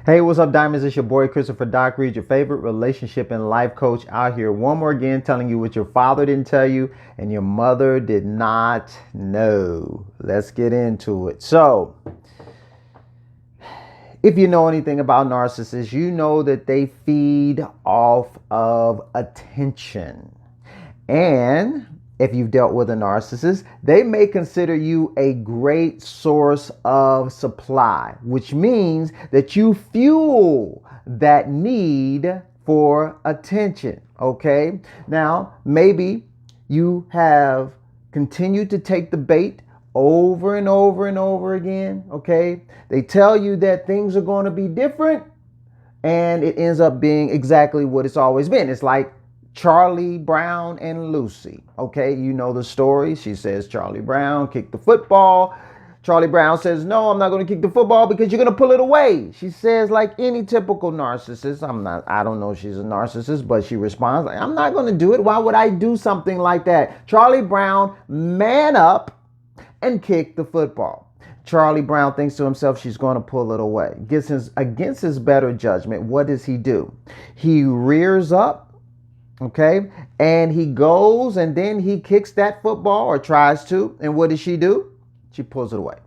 Hey, what's up, Diamonds? It's your boy, Christopher Doc Reed, your favorite relationship and life coach out here. One more again, telling you what your father didn't tell you and your mother did not know. Let's get into it. So, if you know anything about narcissists, you know that they feed off of attention. And if you've dealt with a narcissist, they may consider you a great source of supply, which means that you fuel that need for attention. Okay. Now, maybe you have continued to take the bait over and over and over again. Okay. They tell you that things are going to be different, and it ends up being exactly what it's always been. It's like Charlie Brown and Lucy. Okay, you know the story. She says Charlie Brown kicked the football. Charlie Brown says, no, I'm not going to kick the football because you're going to pull it away. She says, like any typical narcissist, I don't know if she's a narcissist, but she responds, I'm not going to do it. Why would I do something like that? Charlie Brown, man up and kick the football. Charlie Brown thinks to himself, she's going to pull it away. Against his better judgment, what does he do? He rears up, okay, and he goes and then he kicks that football, or tries to. And what does she do? She pulls it away.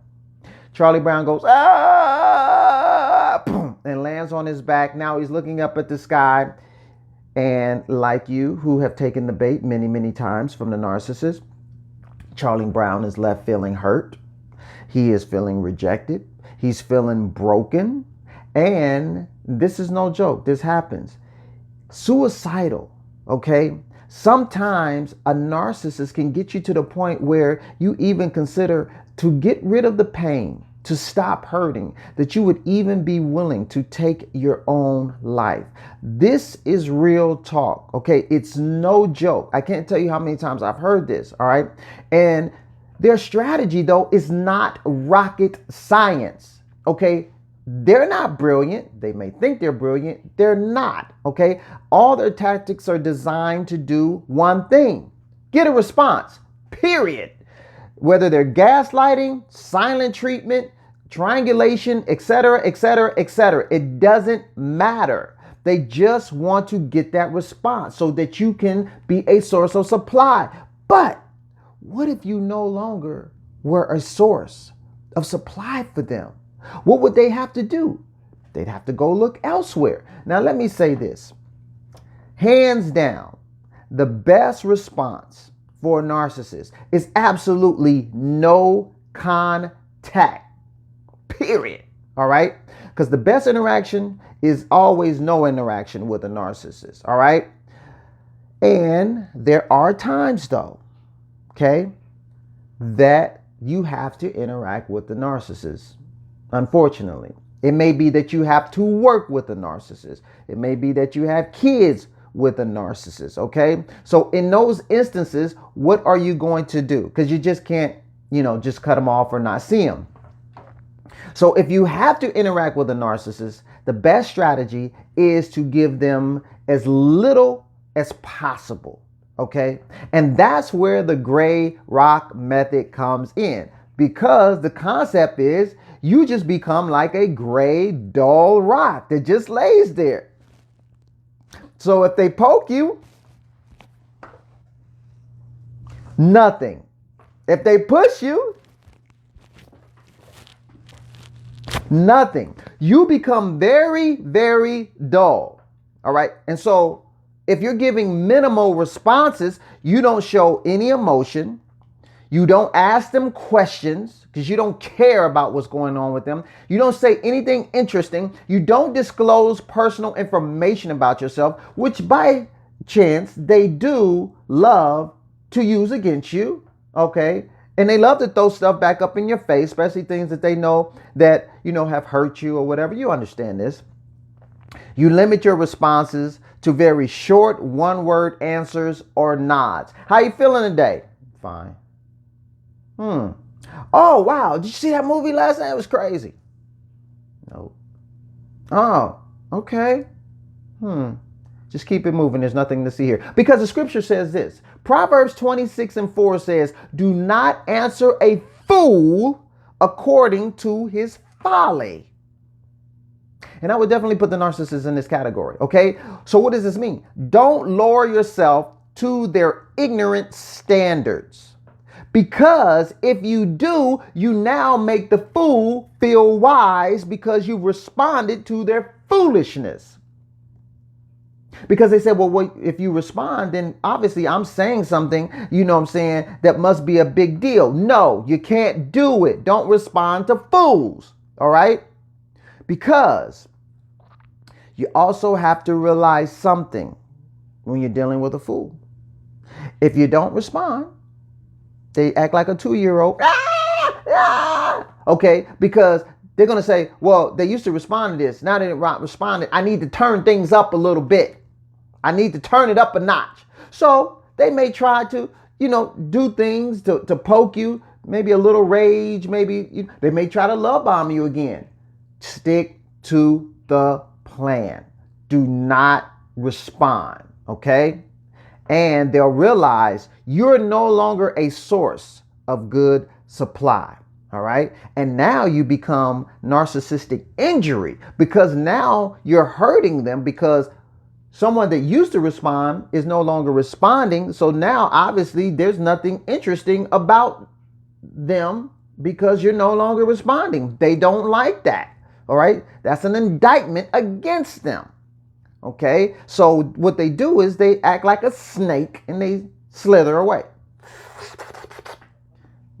Charlie Brown goes, ah, boom, and lands on his back. Now he's looking up at the sky. And like you, who have taken the bait many, many times from the narcissist, Charlie Brown is left feeling hurt. He is feeling rejected. He's feeling broken. And this is no joke. This happens. Suicidal. Okay. Sometimes a narcissist can get you to the point where you even consider, to get rid of the pain, to stop hurting, that you would even be willing to take your own life. This is real talk. Okay. It's no joke. I can't tell you how many times I've heard this. All right. And their strategy, though, is not rocket science. Okay. They're not brilliant. They may think they're brilliant. They're not. Okay. All their tactics are designed to do one thing: get a response, period. Whether they're gaslighting, silent treatment, triangulation, etc., etc., etc., it doesn't matter. They just want to get that response so that you can be a source of supply. But what if you no longer were a source of supply for them? What would they have to do? They'd have to go look elsewhere. Now, let me say this. Hands down, the best response for a narcissist is absolutely no contact. Period. All right? Because the best interaction is always no interaction with a narcissist. All right? And there are times, though, okay, that you have to interact with the narcissist. Unfortunately, it may be that you have to work with a narcissist. It may be that you have kids with a narcissist. Okay. So in those instances, what are you going to do? Because you just can't, just cut them off or not see them. So if you have to interact with a narcissist, the best strategy is to give them as little as possible. Okay. And that's where the gray rock method comes in, because the concept is you just become like a gray, dull rock that just lays there. So if they poke you, nothing. If they push you, nothing. You become very, very dull. All right. And so if you're giving minimal responses, you don't show any emotion. You don't ask them questions because you don't care about what's going on with them. You don't say anything interesting. You don't disclose personal information about yourself, which by chance they do love to use against you. Okay. And they love to throw stuff back up in your face, especially things that they know that, have hurt you or whatever. You understand this. You limit your responses to very short one-word answers or nods. How you feeling today? Fine. Oh, wow. Did you see that movie last night? It was crazy. No. Oh, okay. Just keep it moving. There's nothing to see here. Because the scripture says this. Proverbs 26:4 says, do not answer a fool according to his folly. And I would definitely put the narcissist in this category. Okay. So what does this mean? Don't lower yourself to their ignorant standards. Because if you do, you now make the fool feel wise because you responded to their foolishness. Because they said, well, if you respond, then obviously I'm saying something, that must be a big deal. No, you can't do it. Don't respond to fools. All right? Because you also have to realize something when you're dealing with a fool. If you don't respond, they act like a 2-year-old. Okay, because they're going to say, well, they used to respond to this. Now they're not responding. I need to turn things up a little bit. I need to turn it up a notch. So they may try to, do things to poke you, maybe a little rage, maybe they may try to love bomb you again. Stick to the plan. Do not respond, okay? And they'll realize you're no longer a source of good supply. All right. And now you become narcissistic injury because now you're hurting them because someone that used to respond is no longer responding. So now obviously there's nothing interesting about them because you're no longer responding. They don't like that. All right. That's an indictment against them. Okay, so what they do is they act like a snake and they slither away.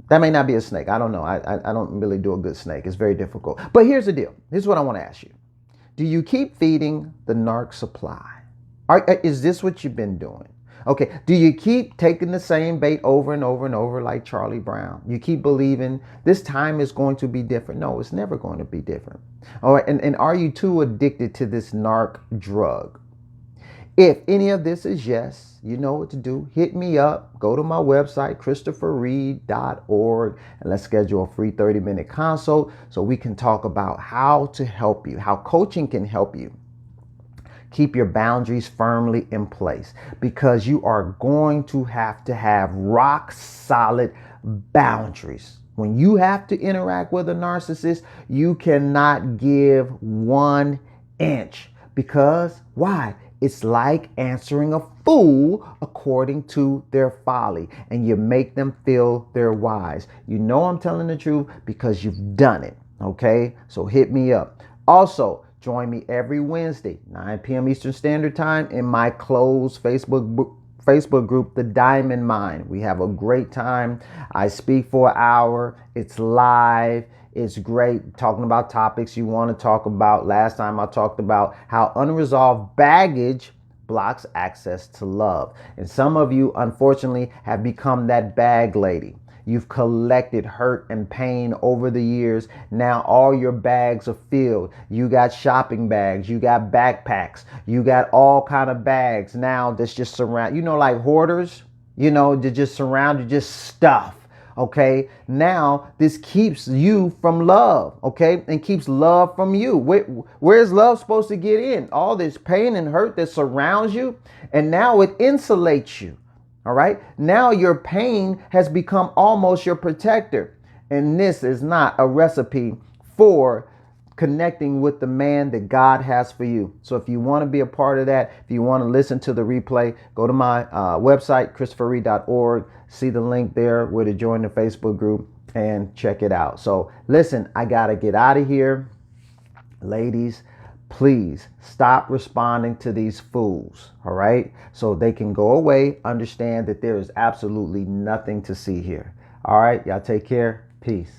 That may not be a snake. I don't know. I don't really do a good snake. It's very difficult. But here's the deal. Here's what I want to ask you. Do you keep feeding the narc supply? Is this what you've been doing? Okay. Do you keep taking the same bait over and over and over like Charlie Brown? You keep believing this time is going to be different. No, it's never going to be different. All right. And are you too addicted to this narc drug? If any of this is yes, you know what to do. Hit me up. Go to my website, christopherreed.org, and let's schedule a free 30-minute consult so we can talk about how to help you, how coaching can help you keep your boundaries firmly in place, because you are going to have rock solid boundaries. When you have to interact with a narcissist, you cannot give 1 inch because why? It's like answering a fool according to their folly, and you make them feel they're wise. You know I'm telling the truth because you've done it. Okay, so hit me up. Also, join me every Wednesday, 9 p.m. Eastern Standard Time in my closed Facebook group, The Diamond Mind. We have a great time. I speak for an hour. It's live. It's great talking about topics you want to talk about. Last time I talked about how unresolved baggage blocks access to love. And some of you, unfortunately, have become that bag lady. You've collected hurt and pain over the years. Now all your bags are filled. You got shopping bags. You got backpacks. You got all kind of bags now that's just surround, like hoarders, they just surround you, just stuff. Okay. Now this keeps you from love. Okay. And keeps love from you. Where's love supposed to get in? All this pain and hurt that surrounds you. And now it insulates you. All right. Now your pain has become almost your protector. And this is not a recipe for connecting with the man that God has for you. So if you want to be a part of that, if you want to listen to the replay, go to my website, christopherreed.org. See the link there where to join the Facebook group and check it out. So listen, I got to get out of here. Ladies, please stop responding to these fools, all right? So they can go away, understand that there is absolutely nothing to see here. All right, y'all take care. Peace.